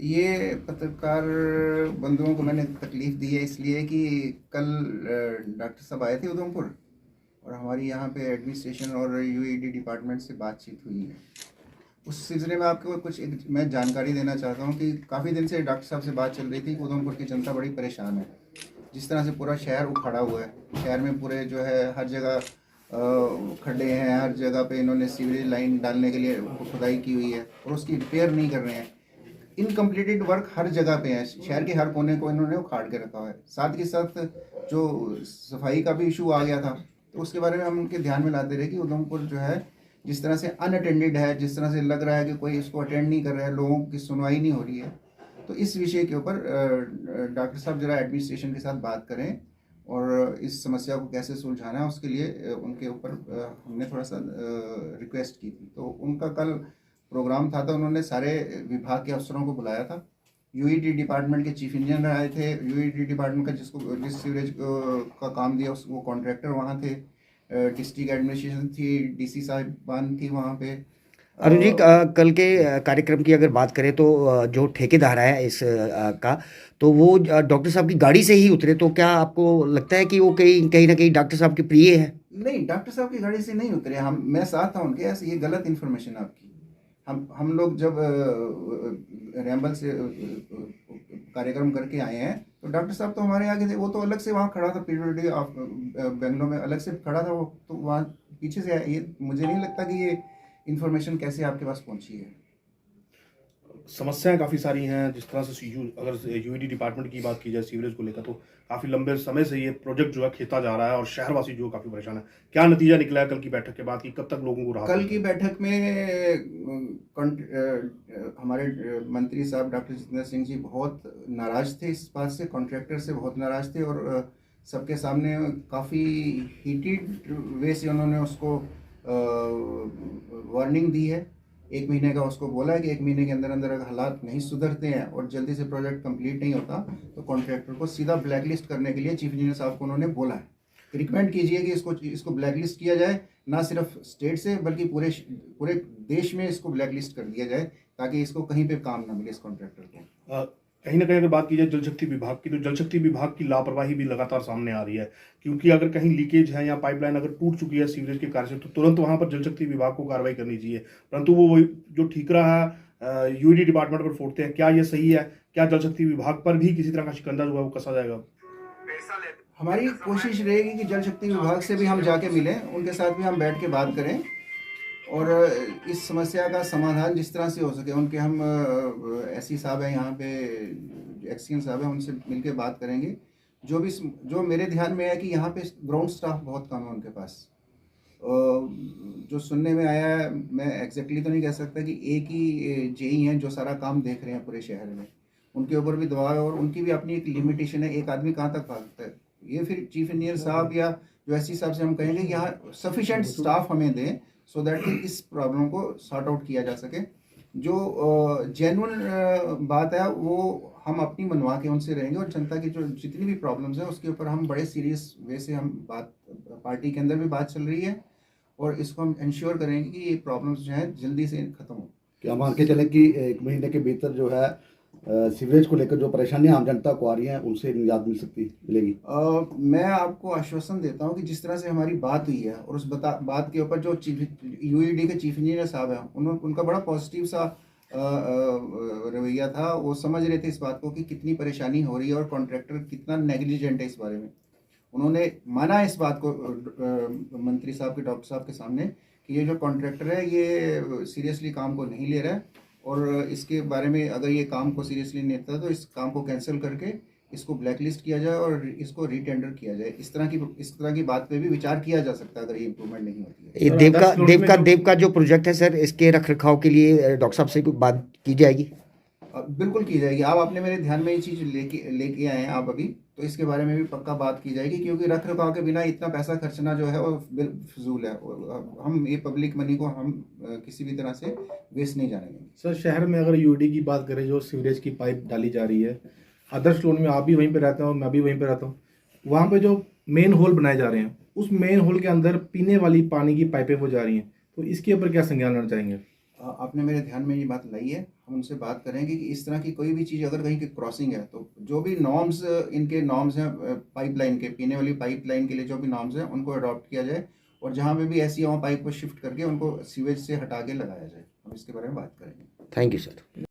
ये पत्रकार बंधुओं को मैंने तकलीफ़ दी है इसलिए कि कल डॉक्टर साहब आए थे उधमपुर और हमारी यहाँ पे एडमिनिस्ट्रेशन और यूईडी डिपार्टमेंट से बातचीत हुई है। उस सिलसिले में आपको कुछ एक मैं जानकारी देना चाहता हूँ कि काफ़ी दिन से डॉक्टर साहब से बात चल रही थी कि उधमपुर की जनता बड़ी परेशान है। जिस तरह से पूरा शहर उखड़ा हुआ है, शहर में पूरे जो है हर जगह खड्डे हैं, हर जगह पे इन्होंने सीवरेज लाइन डालने के लिए खुदाई की हुई है और उसकी रिपेयर नहीं कर रहे हैं। इनकम्प्लीटेड वर्क हर जगह पे है, शहर के हर कोने को इन्होंने उखाड़ के रखा हुआ है। साथ के साथ जो सफाई का भी इशू आ गया था, तो उसके बारे में हम उनके ध्यान में लाते रहे कि उधमपुर जो है जिस तरह से अनअटेंडेड है, जिस तरह से लग रहा है कि कोई इसको अटेंड नहीं कर रहा है, लोगों की सुनवाई नहीं हो रही है, तो इस विषय के ऊपर डॉक्टर साहब जरा एडमिनिस्ट्रेशन के साथ बात करें और इस समस्या को कैसे सुलझाना है उसके लिए उनके ऊपर हमने थोड़ा सा रिक्वेस्ट की थी। तो उनका कल प्रोग्राम था, तो उन्होंने सारे विभाग के अफसरों को बुलाया था। यूईडी डिपार्टमेंट के चीफ इंजीनियर आए थे, यूईडी डिपार्टमेंट का जिस सीवरेज का काम दिया वो कॉन्ट्रैक्टर वहाँ थे, डिस्ट्रिक्ट एडमिनिस्ट्रेशन थी, डीसी साहिबान थी वहाँ पे। अरुण जी, कल के कार्यक्रम की अगर बात करें तो जो ठेकेदार है इस का, तो वो डॉक्टर साहब की गाड़ी से ही उतरे, तो क्या आपको लगता है कि वो कहीं कहीं ना कहीं डॉक्टर साहब के प्रिय है? नहीं, डॉक्टर साहब की गाड़ी से नहीं उतरे, हम मैं साथ था उनके। ऐसे ये गलत इन्फॉर्मेशन आपकी। हम लोग जब रैम्बल से कार्यक्रम करके आए हैं, तो डॉक्टर साहब तो हमारे आगे थे, वो तो अलग से वहाँ खड़ा था, पीडब्ल्यूडी ऑफ बेंगलोर में अलग से खड़ा था वो, तो वहाँ पीछे से ये मुझे नहीं लगता कि ये इन्फॉर्मेशन कैसे आपके पास पहुँची है। समस्याएं काफ़ी सारी हैं। जिस तरह से अगर यूईडी डिपार्टमेंट की बात की जाए सीवरेज को लेकर, तो काफ़ी लंबे समय से ये प्रोजेक्ट जो है खींचा जा रहा है और शहरवासी जो काफ़ी परेशान है। क्या नतीजा निकला है कल की बैठक के बाद कि कब तक लोगों को राहत कल मिलेगी? की बैठक में हमारे मंत्री साहब डॉक्टर जितेंद्र सिंह जी बहुत नाराज थे इस बात से, कॉन्ट्रैक्टर से बहुत नाराज थे और सबके सामने काफ़ी हीटेड वे से उन्होंने उसको वार्निंग दी है। 1 महीने का उसको बोला है कि 1 महीने के अंदर अंदर अगर हालात नहीं सुधरते हैं और जल्दी से प्रोजेक्ट कंप्लीट नहीं होता, तो कॉन्ट्रैक्टर को सीधा ब्लैकलिस्ट करने के लिए चीफ इंजीनियर साहब को उन्होंने बोला है। रिकमेंड कीजिए कि इसको ब्लैकलिस्ट किया जाए, ना सिर्फ स्टेट से बल्कि पूरे पूरे देश में इसको ब्लैकलिस्ट कर दिया जाए, ताकि इसको कहीं पे काम ना मिले इस कॉन्ट्रैक्टर को। कहीं ना कहीं अगर बात की जाए जल शक्ति विभाग की, तो जल शक्ति विभाग की लापरवाही भी लगातार सामने आ रही है। क्योंकि अगर कहीं लीकेज है या पाइपलाइन अगर टूट चुकी है सीवरेज के कार्य से, तो तुरंत वहां पर जल शक्ति विभाग को कार्रवाई करनी चाहिए, परंतु वो जो ठीकरा है यूईडी डिपार्टमेंट पर फोड़ते हैं। क्या ये सही है? क्या जल शक्ति विभाग पर भी किसी तरह का शिकंजा जो है वो कसा जाएगा? हमारी कोशिश रहेगी कि जल शक्ति विभाग से भी हम जाके मिलें, उनके साथ भी हम बैठ के बात करें और इस समस्या का समाधान जिस तरह से हो सके। उनके हम एससी साहब हैं यहाँ पे, एक्सीएन साहब हैं, उनसे मिलके बात करेंगे। जो मेरे ध्यान में है कि यहाँ पे ग्राउंड स्टाफ बहुत कम है उनके पास। जो सुनने में आया है, मैं एग्जैक्टली तो नहीं कह सकता कि एक ही जेई हैं जो सारा काम देख रहे हैं पूरे शहर में, उनके ऊपर भी दबाव है और उनकी भी अपनी एक लिमिटेशन है, एक आदमी कहाँ तक भागता है। ये फिर चीफ इंजीनियर साहब या जो एससी साहब से हम कहेंगे कि यहाँ सफिशेंट स्टाफ हमें दें, सो दैट कि इस प्रॉब्लम को सॉर्ट आउट किया जा सके। जो जेन्युइन बात है वो हम अपनी मनवा के उनसे रहेंगे और जनता की जो जितनी भी प्रॉब्लम्स हैं उसके ऊपर हम बड़े सीरियस वे से हम बात, पार्टी के अंदर भी बात चल रही है और इसको हम इंश्योर करेंगे कि ये प्रॉब्लम्स जो हैं जल्दी से ख़त्म हो। क्या मान के चलें कि 1 महीने के भीतर जो है सीवरेज को लेकर जो परेशानियां आम जनता को आ रही हैं उनसे निजात मिलेगी? मैं आपको आश्वासन देता हूं कि जिस तरह से हमारी बात हुई है और उस बात के ऊपर जो यूईडी के चीफ इंजीनियर साहब हैं उनका बड़ा पॉजिटिव सा रवैया था। वो समझ रहे थे इस बात को कि कितनी परेशानी हो रही है और कॉन्ट्रैक्टर कितना नेग्लिजेंट है इस बारे में। उन्होंने माना इस बात को मंत्री साहब के, डॉक्टर साहब के सामने कि ये जो कॉन्ट्रैक्टर है ये सीरियसली काम को नहीं ले रहा है और इसके बारे में अगर ये काम को सीरियसली नहीं लेता तो इस काम को कैंसिल करके इसको ब्लैकलिस्ट किया जाए और इसको रीटेंडर किया जाए। इस तरह की बात पे भी विचार किया जा सकता है अगर ये इम्प्रूवमेंट नहीं होती है। ये देव का जो प्रोजेक्ट है सर, इसके रख रखाव के लिए डॉक्टर साहब से कोई बात की जाएगी? बिल्कुल की जाएगी। आप आपने मेरे ध्यान में ये चीज़ लेके आए हैं आप अभी, तो इसके बारे में भी पक्का बात की जाएगी, क्योंकि रख रखाव के बिना इतना पैसा खर्चना जो है वो फिजूल है। हम ये पब्लिक मनी को हम किसी भी तरह से वेस्ट नहीं जाने देंगे। सर, शहर में अगर यूईडी की बात करें, जो सीवरेज की पाइप डाली जा रही है, आदर्श कॉलोनी में आप भी वहीं पे रहते हो, मैं भी वहीं पे रहता हूँ, वहाँ पे जो मेन होल बनाए जा रहे हैं, उस मेन होल के अंदर पीने वाली पानी की पाइपें वो जा रही हैं, तो इसके ऊपर क्या संज्ञान लेना चाहेंगे? आपने मेरे ध्यान में ये बात लाई है, हम उनसे बात करेंगे कि इस तरह की कोई भी चीज़ अगर कहीं की क्रॉसिंग है तो जो भी नॉर्म्स इनके नॉर्म्स हैं पाइपलाइन के, पीने वाली पाइपलाइन के लिए जो भी नॉर्म्स हैं उनको अडॉप्ट किया जाए और जहाँ पे भी ऐसी है वहाँ पाइप को शिफ्ट करके उनको सीवेज से हटा के लगाया जाए। हम इसके बारे में बात करेंगे। Thank you sir.